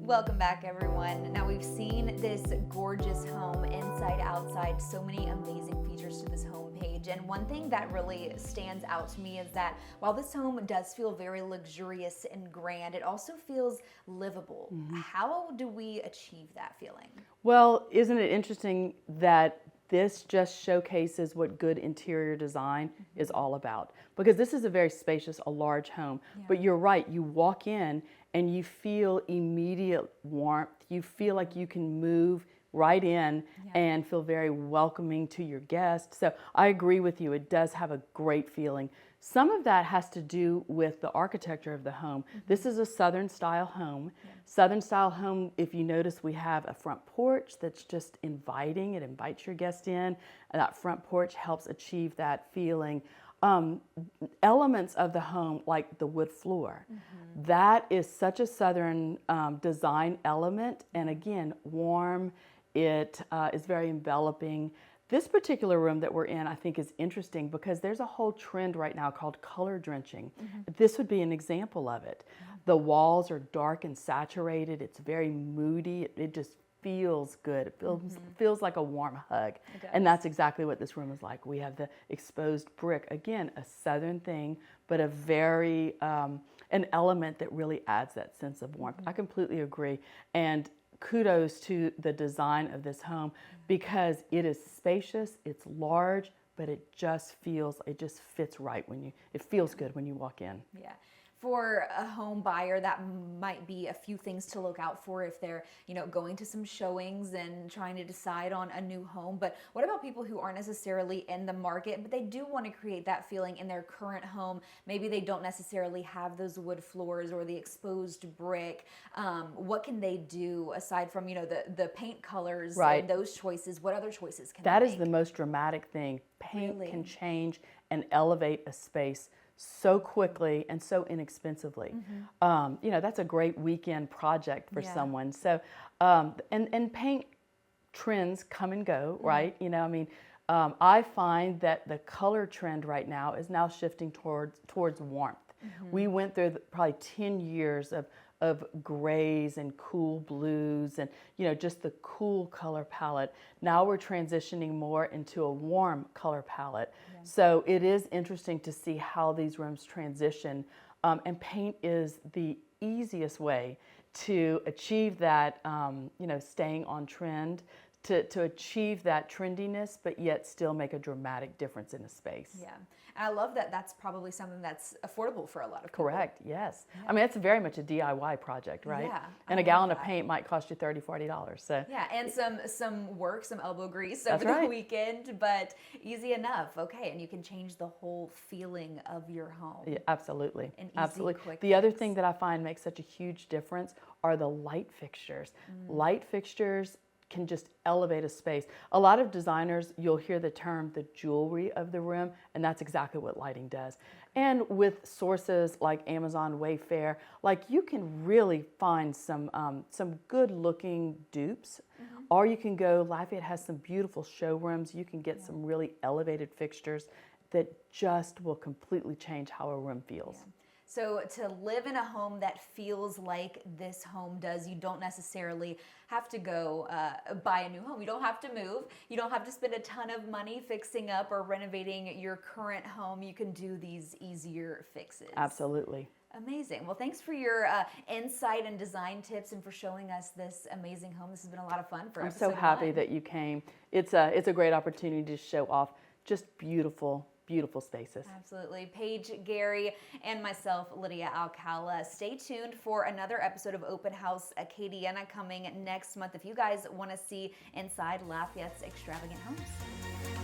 Welcome back, everyone. Now, we've seen this gorgeous home inside, outside, so many amazing features to this home page. And one thing that really stands out to me is that while this home does feel very luxurious and grand, it also feels livable. How do we achieve that feeling? Well, isn't it interesting that this just showcases what good interior design is all about? Because this is a very spacious, a large home. But you're right, you walk in and you feel immediate warmth. You feel like you can move right in and feel very welcoming to your guests. So I agree with you, it does have a great feeling. Some of that has to do with the architecture of the home. This is a Southern style home. Southern style home, if you notice, we have a front porch that's just inviting. It invites your guest in. And that front porch helps achieve that feeling. Elements of the home, like the wood floor, that is such a Southern design element. And again, warm, it is very enveloping. This particular room that we're in, I think, is interesting because there's a whole trend right now called color drenching. This would be an example of it. The walls are dark and saturated. It's very moody. It just feels good. It feels like a warm hug. And that's exactly what this room is like. We have the exposed brick. Again, a Southern thing, but a very, an element that really adds that sense of warmth. I completely agree. And kudos to the design of this home because it is spacious, it's large, but it just fits right when it feels good when you walk in. Yeah. For a home buyer, that might be a few things to look out for if they're, going to some showings and trying to decide on a new home. But what about people who aren't necessarily in the market, but they do want to create that feeling in their current home? Maybe they don't necessarily have those wood floors or the exposed brick. What can they do aside from, the paint colors and those choices? What other choices can they make? That is the most dramatic thing. Paint can change and elevate a space so quickly and so inexpensively. That's a great weekend project for someone. So, and paint trends come and go, right? I find that the color trend right now is now shifting towards warmth. We went through probably 10 years of grays and cool blues and just the cool color palette. Now we're transitioning more into a warm color palette. So it is interesting to see how these rooms transition, and paint is the easiest way to achieve that, staying on trend, to achieve that trendiness, but yet still make a dramatic difference in a space. Yeah, and I love that that's probably something that's affordable for a lot of people. Correct, yes. I mean, it's very much a DIY project, right? Yeah. And a gallon of paint might cost you $30, $40. So yeah, and some work, some elbow grease over the weekend, but easy enough. Okay, and you can change the whole feeling of your home. Yeah, absolutely. An easy, absolutely. quick The other thing that I find makes such a huge difference are the light fixtures. Light fixtures can just elevate a space. A lot of designers, you'll hear the term the jewelry of the room, and that's exactly what lighting does. And with sources like Amazon, Wayfair, you can really find some good looking dupes, or you can go, Lafayette has some beautiful showrooms, you can get some really elevated fixtures that just will completely change how a room feels. Yeah. So to live in a home that feels like this home does, you don't necessarily have to go buy a new home. You don't have to move. You don't have to spend a ton of money fixing up or renovating your current home. You can do these easier fixes. Absolutely. Amazing. Well, thanks for your insight and design tips and for showing us this amazing home. This has been a lot of fun for episode 1. I'm so happy that you came. It's a great opportunity to show off just beautiful spaces. Absolutely. Paige Gary and myself, Lidia Alcala. Stay tuned for another episode of Open House Acadiana coming next month if you guys want to see inside Lafayette's extravagant homes.